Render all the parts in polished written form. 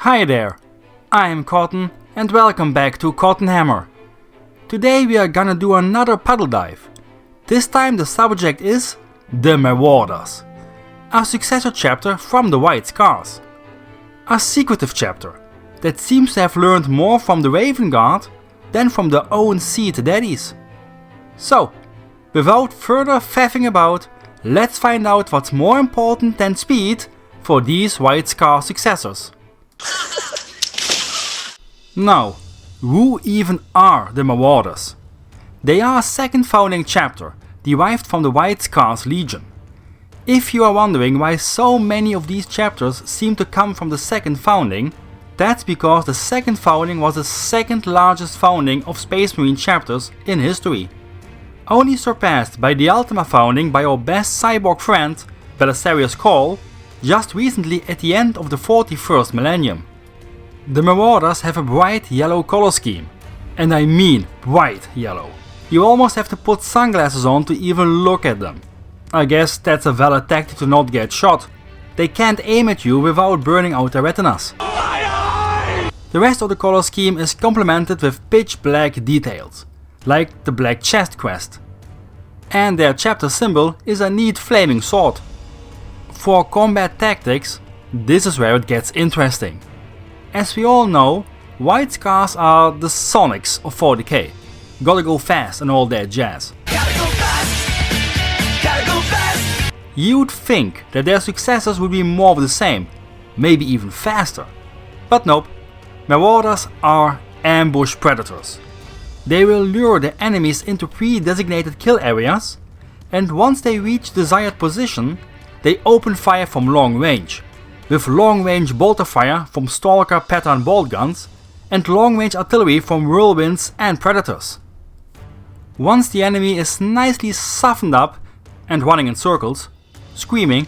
Hi there, I'm Cotton and welcome back to Cotton Hammer. Today we are gonna do another puddle dive. This time the subject is the Marauders, a successor chapter from the White Scars. A secretive chapter that seems to have learned more from the Raven Guard than from their own seed daddies. So, without further faffing about, let's find out what's more important than speed for these White Scar successors. Now, who even are the Marauders? They are a second founding chapter, derived from the White Scars Legion. If you are wondering why so many of these chapters seem to come from the second founding, that's because the second founding was the second largest founding of Space Marine chapters in history. Only surpassed by the Ultima founding by our best cyborg friend, Belisarius Cawl, just recently at the end of the 41st millennium. The Marauders have a bright yellow color scheme, and I mean bright yellow. You almost have to put sunglasses on to even look at them. I guess that's a valid tactic to not get shot. They can't aim at you without burning out their retinas. The rest of the color scheme is complemented with pitch black details, like the Black Chest quest. And their chapter symbol is a neat flaming sword. For combat tactics, this is where it gets interesting. As we all know, White Scars are the Sonics of 40k. Gotta go fast and all that jazz. Gotta go fast! Gotta go fast! You'd think that their successors would be more of the same, maybe even faster. But nope, Marauders are ambush predators. They will lure their enemies into pre-designated kill areas, and once they reach desired position, they open fire from long range, with long-range bolter fire from Stalker pattern bolt guns and long-range artillery from whirlwinds and predators. Once the enemy is nicely softened up and running in circles, screaming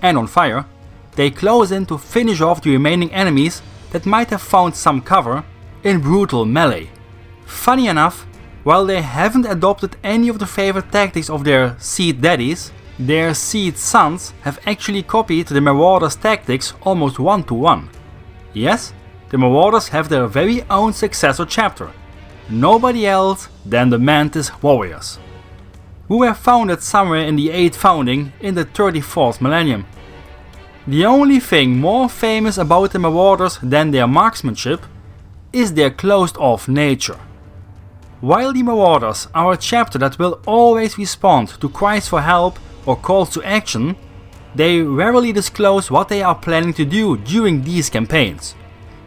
and on fire, they close in to finish off the remaining enemies that might have found some cover in brutal melee. Funny enough, while they haven't adopted any of the favorite tactics of their seed daddies, their seed sons have actually copied the Marauders' tactics almost one to one. Yes, the Marauders have their very own successor chapter, nobody else than the Mantis Warriors, who were founded somewhere in the 8th founding in the 34th millennium. The only thing more famous about the Marauders than their marksmanship is their closed-off nature. While the Marauders are a chapter that will always respond to cries for help or calls to action, they rarely disclose what they are planning to do during these campaigns,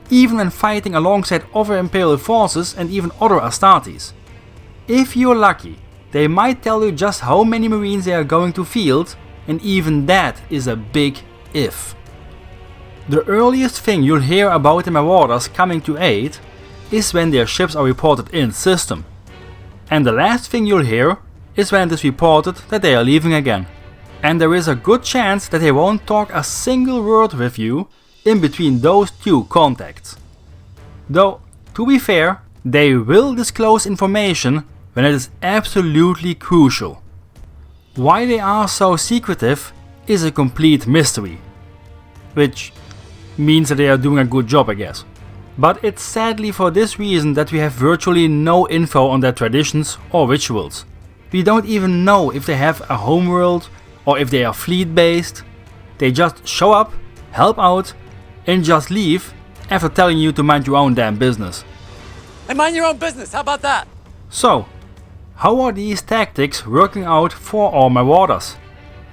even when fighting alongside other Imperial forces and even other Astartes. If you're lucky, they might tell you just how many Marines they are going to field, and even that is a big if. The earliest thing you'll hear about the Marauders coming to aid is when their ships are reported in system, and the last thing you'll hear is when it is reported that they are leaving again. And there is a good chance that they won't talk a single word with you in between those two contacts. Though, to be fair, they will disclose information when it is absolutely crucial. Why they are so secretive is a complete mystery, which means that they are doing a good job, I guess. But it's sadly for this reason that we have virtually no info on their traditions or rituals. We don't even know if they have a homeworld or if they are fleet based. They just show up, help out, and just leave after telling you to mind your own damn business. Hey, mind your own business, how about that? So, how are these tactics working out for our Marauders?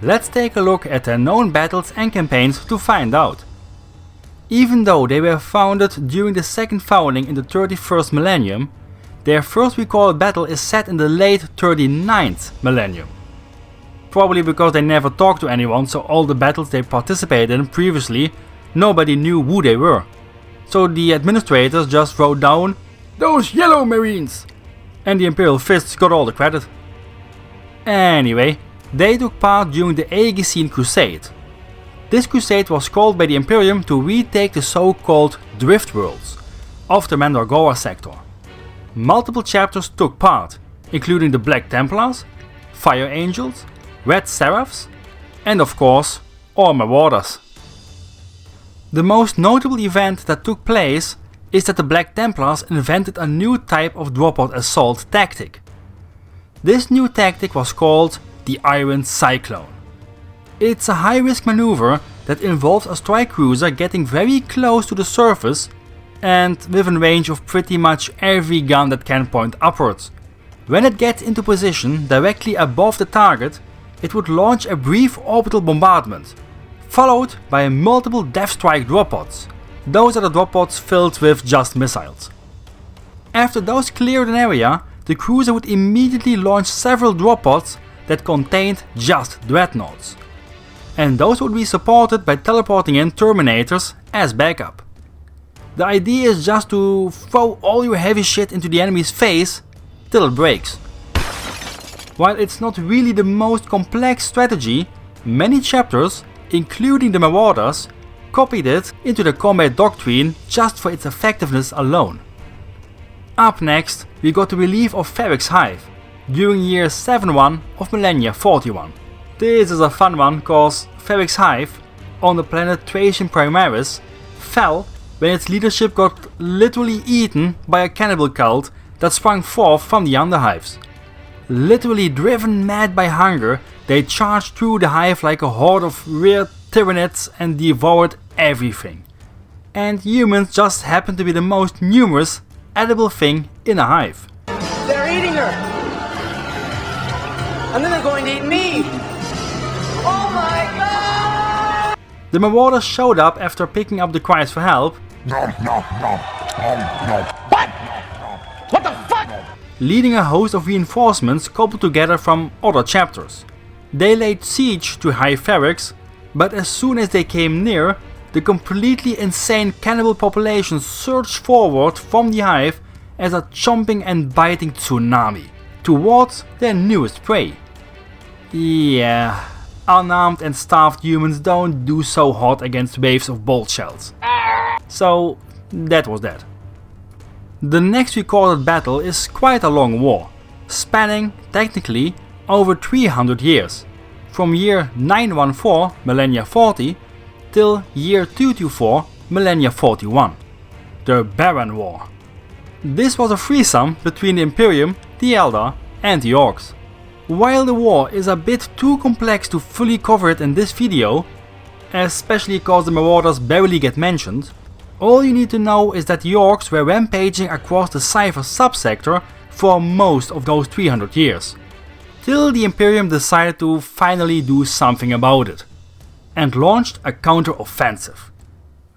Let's take a look at their known battles and campaigns to find out. Even though they were founded during the second founding in the 31st millennium, their first recorded battle is set in the late 39th millennium. Probably because they never talked to anyone, so all the battles they participated in previously, nobody knew who they were. So the administrators just wrote down, "Those yellow Marines!" and the Imperial Fists got all the credit. Anyway, they took part during the Aegisian Crusade. This crusade was called by the Imperium to retake the so-called Drift Worlds of the Mandragora sector. Multiple chapters took part, including the Black Templars, Fire Angels, Red Seraphs, and of course, our Marauders. The most notable event that took place is that the Black Templars invented a new type of dropod assault tactic. This new tactic was called the Iron Cyclone. It's a high-risk maneuver that involves a strike cruiser getting very close to the surface and within range of pretty much every gun that can point upwards. When it gets into position directly above the target, it would launch a brief orbital bombardment, followed by multiple Death Strike dropods. Those are the dropods filled with just missiles. After those cleared an area, the cruiser would immediately launch several dropods that contained just dreadnoughts. And those would be supported by teleporting in Terminators as backup. The idea is just to throw all your heavy shit into the enemy's face till it breaks. While it's not really the most complex strategy, many chapters, including the Marauders, copied it into the combat doctrine just for its effectiveness alone. Up next, we got the relief of Ferrix's Hive during year 7-1 of Millennia 41. This is a fun one cause Ferrix's Hive on the planet Thracian Primaris fell when its leadership got literally eaten by a cannibal cult that sprung forth from the Underhives. Literally driven mad by hunger, they charged through the hive like a horde of weird tyranids and devoured everything. And humans just happened to be the most numerous edible thing in a hive. They're eating her! And then they're going to eat me! Oh my god! The Marauders showed up after picking up the cries for help. What? What the fuck? Leading a host of reinforcements cobbled together from other chapters. They laid siege to Hive Ferrix, but as soon as they came near, the completely insane cannibal population surged forward from the hive as a chomping and biting tsunami towards their newest prey. Yeah, unarmed and starved humans don't do so hot against waves of bolt shells. So that was that. The next recorded battle is quite a long war, spanning, technically, over 300 years, from year 914 Millennia 40 till year 224 Millennia 41, the Baron War. This was a threesome between the Imperium, the Eldar and the Orcs. While the war is a bit too complex to fully cover it in this video, especially cause the Marauders barely get mentioned, all you need to know is that the Orcs were rampaging across the Cypher subsector for most of those 300 years, till the Imperium decided to finally do something about it, and launched a counter-offensive,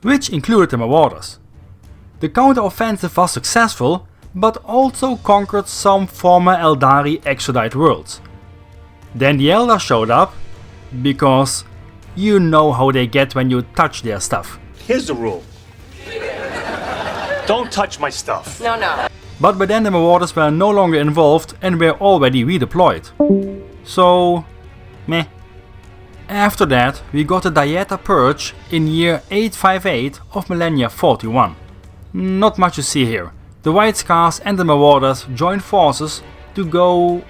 which included the Marauders. The counter-offensive was successful, but also conquered some former Eldari Exodite worlds. Then the Eldar showed up, because you know how they get when you touch their stuff. Here's the rule. Don't touch my stuff. No. But by then the Marauders were no longer involved and were already redeployed. So, meh. After that we got the Dieta Purge in year 858 of Millennia 41. Not much to see here. The White Scars and the Marauders joined forces to go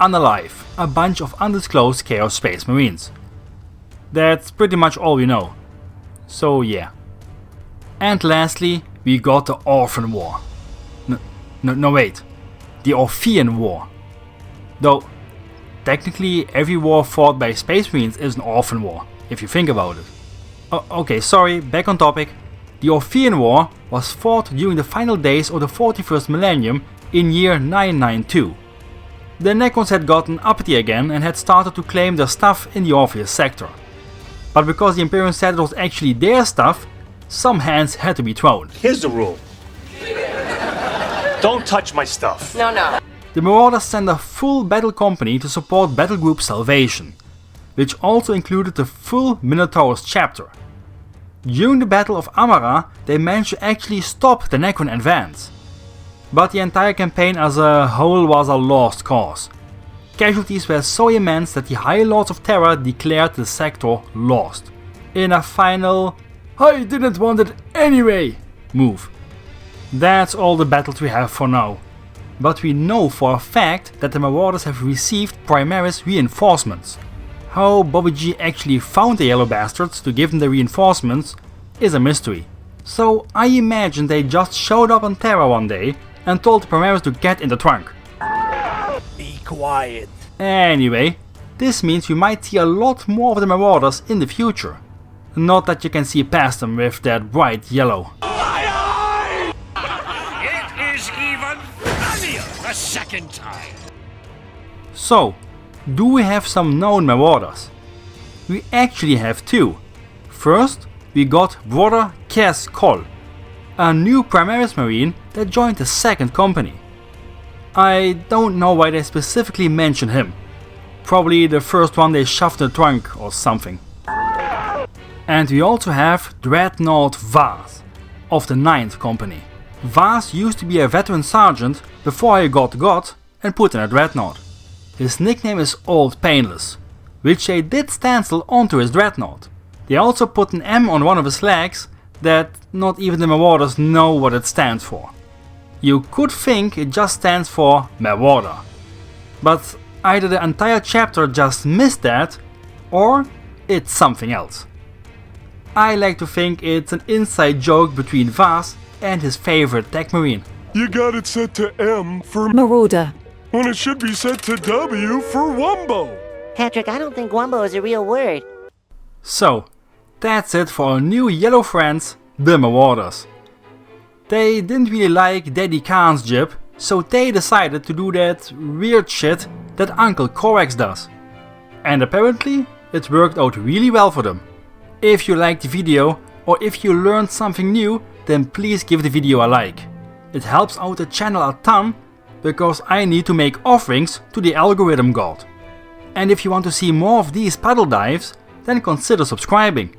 unalive a bunch of undisclosed Chaos Space Marines. That's pretty much all we know. So yeah. And lastly, we got the Orphan War. No wait, the Orphean War. Though, technically every war fought by Space Marines is an Orphan War, if you think about it. Okay, sorry, back on topic. The Orphean War was fought during the final days of the 41st millennium in year 992. The Necrons had gotten uppity again and had started to claim their stuff in the Orpheus sector. But because the Imperium said it was actually their stuff, some hands had to be thrown. Here's the rule. Don't touch my stuff. No. The Marauders sent a full battle company to support Battle Group Salvation, which also included the full Minotaurus chapter. During the Battle of Amara, they managed to actually stop the Necron advance. But the entire campaign as a whole was a lost cause. Casualties were so immense that the High Lords of Terror declared the sector lost, in a final "I didn't want it anyway" move. That's all the battles we have for now. But we know for a fact that the Marauders have received Primaris reinforcements. How Bobby G actually found the Yellow Bastards to give them the reinforcements, is a mystery. So I imagine they just showed up on Terra one day and told the Primaris to get in the trunk. Be quiet. Anyway, this means we might see a lot more of the Marauders in the future. Not that you can see past them with that bright yellow. It is even funnier the second time. So, do we have some known Marauders? We actually have two. First, we got Brother Kes Kol, a new Primaris Marine that joined the second company. I don't know why they specifically mention him. Probably the first one they shoved in the trunk or something. And we also have Dreadnought Vaz of the 9th Company. Vaz used to be a veteran sergeant before he got and put in a dreadnought. His nickname is Old Painless, which they did stencil onto his dreadnought. They also put an M on one of his legs that not even the Marauders know what it stands for. You could think it just stands for Marauder, but either the entire chapter just missed that, or it's something else. I like to think it's an inside joke between Vaz and his favorite tech marine. You got it set to M for Marauder. when it should be set to W for Wumbo. Patrick, I don't think Wumbo is a real word. So, that's it for our new yellow friends, the Marauders. They didn't really like Daddy Khan's jib, so they decided to do that weird shit that Uncle Corax does. And apparently, it worked out really well for them. If you liked the video, or if you learned something new, then please give the video a like. It helps out the channel a ton, because I need to make offerings to the algorithm god. And if you want to see more of these puddle dives, then consider subscribing.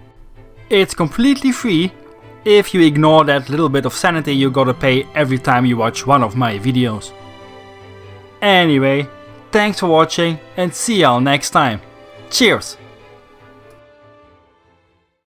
It's completely free, if you ignore that little bit of sanity you gotta pay every time you watch one of my videos. Anyway, thanks for watching and see y'all next time. Cheers!